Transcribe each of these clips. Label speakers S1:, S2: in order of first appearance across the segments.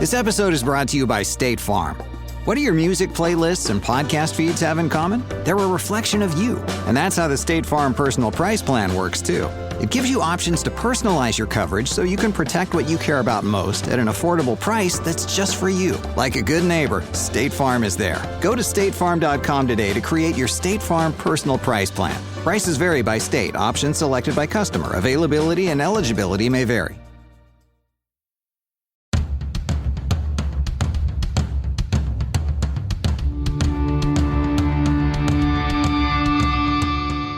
S1: This episode is brought to you by State Farm. What do your music playlists and podcast feeds have in common? They're a reflection of you. And that's how the State Farm Personal Price Plan works, too. It gives you options to personalize your coverage so you can protect what you care about most at an affordable price that's just for you. Like a good neighbor, State Farm is there. Go to statefarm.com today to create your State Farm Personal Price Plan. Prices vary by state. Options selected by customer. Availability and eligibility may vary.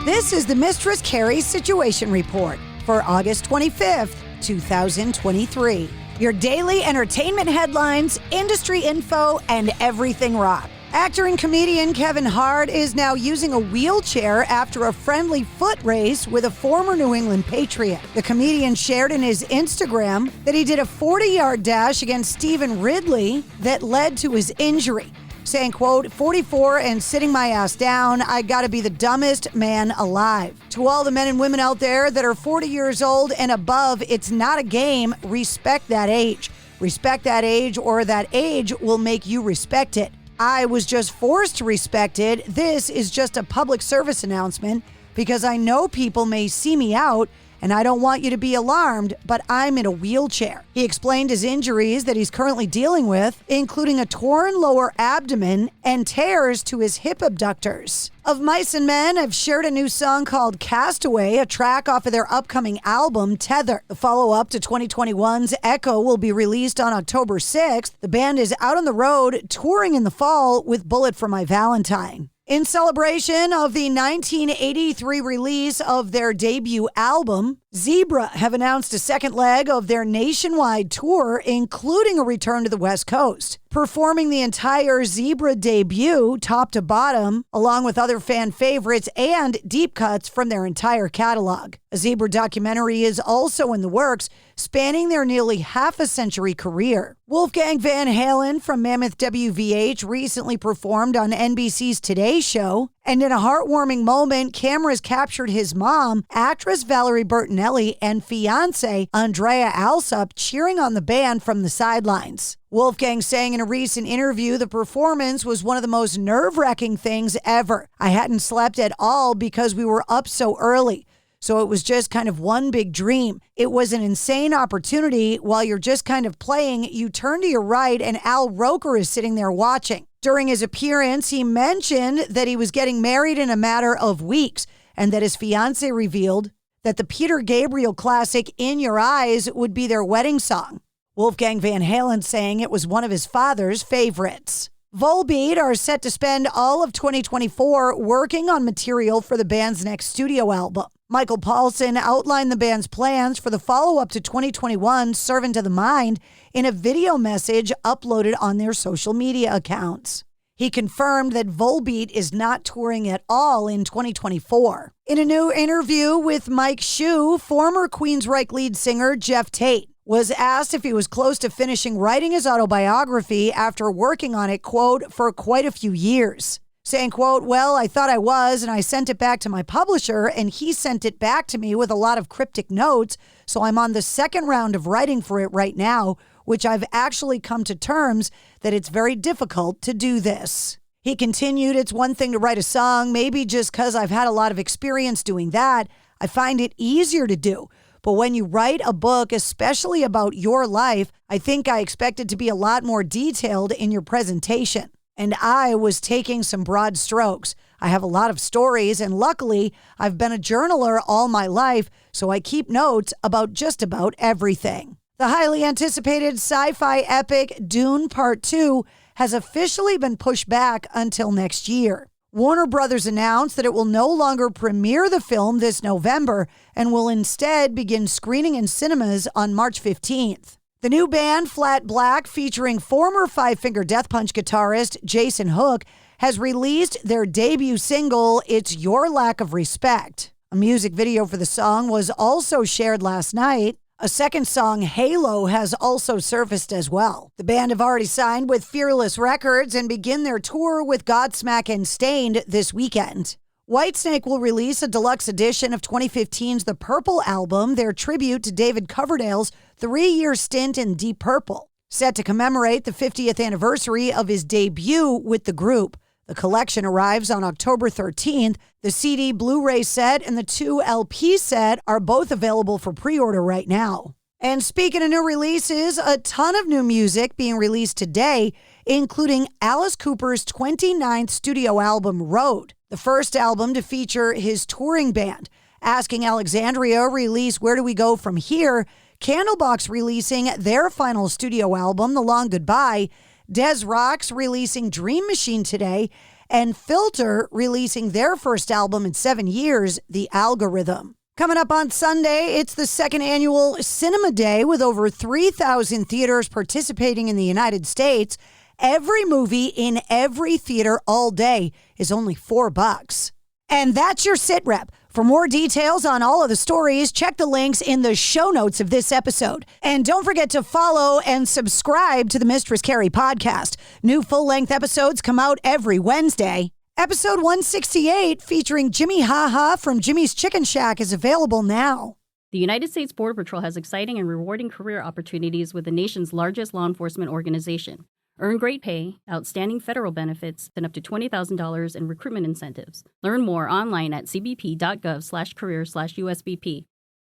S2: This is the Mistress Carrie Situation Report for August 25th, 2023. Your daily entertainment headlines, industry info, and everything rock. Actor and comedian Kevin Hart is now using a wheelchair after a friendly foot race with a former New England Patriot. The comedian shared in his Instagram that he did a 40-yard dash against Stephen Ridley that led to his injury, saying, quote, 44 and sitting my ass down, I gotta be the dumbest man alive. To all the men and women out there that are 40 years old and above, it's not a game. Respect that age. Respect that age, or that age will make you respect it. I was just forced to respect it. This is just a public service announcement because I know people may see me out, and I don't want you to be alarmed, but I'm in a wheelchair. He explained his injuries that he's currently dealing with, including a torn lower abdomen and tears to his hip abductors. Of Mice and Men have shared a new song called Castaway, a track off of their upcoming album, Tether. The follow-up to 2021's Echo will be released on October 6th. The band is out on the road, touring in the fall with Bullet for My Valentine. In celebration of the 1983 release of their debut album, Zebra have announced a second leg of their nationwide tour, including a return to the West Coast. Performing the entire Zebra debut, top to bottom, along with other fan favorites and deep cuts from their entire catalog. A Zebra documentary is also in the works, spanning their nearly half-a-century career. Wolfgang Van Halen from Mammoth WVH recently performed on NBC's Today Show, and in a heartwarming moment, cameras captured his mom, actress Valerie Bertinelli, and fiancé Andrea Alsop cheering on the band from the sidelines. Wolfgang saying in a recent interview the performance was one of the most nerve-wracking things ever. I hadn't slept at all because we were up so early. So it was just kind of one big dream. It was an insane opportunity. While you're just kind of playing, you turn to your right and Al Roker is sitting there watching. During his appearance, he mentioned that he was getting married in a matter of weeks and that his fiancée revealed that the Peter Gabriel classic In Your Eyes would be their wedding song. Wolfgang Van Halen saying it was one of his father's favorites. Volbeat are set to spend all of 2024 working on material for the band's next studio album. Michael Paulson outlined the band's plans for the follow-up to 2021's Servant of the Mind in a video message uploaded on their social media accounts. He confirmed that Volbeat is not touring at all in 2024. In a new interview with Mike Shue, former Queensryche lead singer Geoff Tate was asked if he was close to finishing writing his autobiography after working on it, quote, for quite a few years. Saying, quote, well, I thought I was, and I sent it back to my publisher, and he sent it back to me with a lot of cryptic notes, so I'm on the second round of writing for it right now, which I've actually come to terms that it's very difficult to do this. He continued, it's one thing to write a song, maybe just because I've had a lot of experience doing that, I find it easier to do. But when you write a book, especially about your life, I think I expect it to be a lot more detailed in your presentation. And I was taking some broad strokes. I have a lot of stories, and luckily, I've been a journaler all my life, so I keep notes about just about everything. The highly anticipated sci-fi epic Dune Part 2 has officially been pushed back until next year. Warner Brothers announced that it will no longer premiere the film this November and will instead begin screening in cinemas on March 15th. The new band, Flat Black, featuring former Five Finger Death Punch guitarist Jason Hook, has released their debut single, It's Your Lack of Respect. A music video for the song was also shared last night. A second song, Halo, has also surfaced as well. The band have already signed with Fearless Records and begin their tour with Godsmack and Stained this weekend. Whitesnake will release a deluxe edition of 2015's The Purple album, their tribute to David Coverdale's 3-year stint in Deep Purple. Set to commemorate the 50th anniversary of his debut with the group. The collection arrives on October 13th. The CD Blu-ray set and the 2 LP set are both available for pre-order right now. And speaking of new releases, a ton of new music being released today, including Alice Cooper's 29th studio album, Road, the first album to feature his touring band. Asking Alexandria release Where Do We Go From Here, Candlebox releasing their final studio album, The Long Goodbye, Des Rock's releasing Dream Machine today, and Filter releasing their first album in 7 years, The Algorithm. Coming up on Sunday, it's the second annual Cinema Day with over 3,000 theaters participating in the United States. Every movie in every theater all day is only $4. And that's your sit rep. For more details on all of the stories, check the links in the show notes of this episode. And don't forget to follow and subscribe to the Mistress Carrie Podcast. New full-length episodes come out every Wednesday. Episode 168, featuring Jimmy Haha from Jimmy's Chicken Shack, is available now.
S3: The United States Border Patrol has exciting and rewarding career opportunities with the nation's largest law enforcement organization. Earn great pay, outstanding federal benefits, and up to $20,000 in recruitment incentives. Learn more online at cbp.gov/career/USBP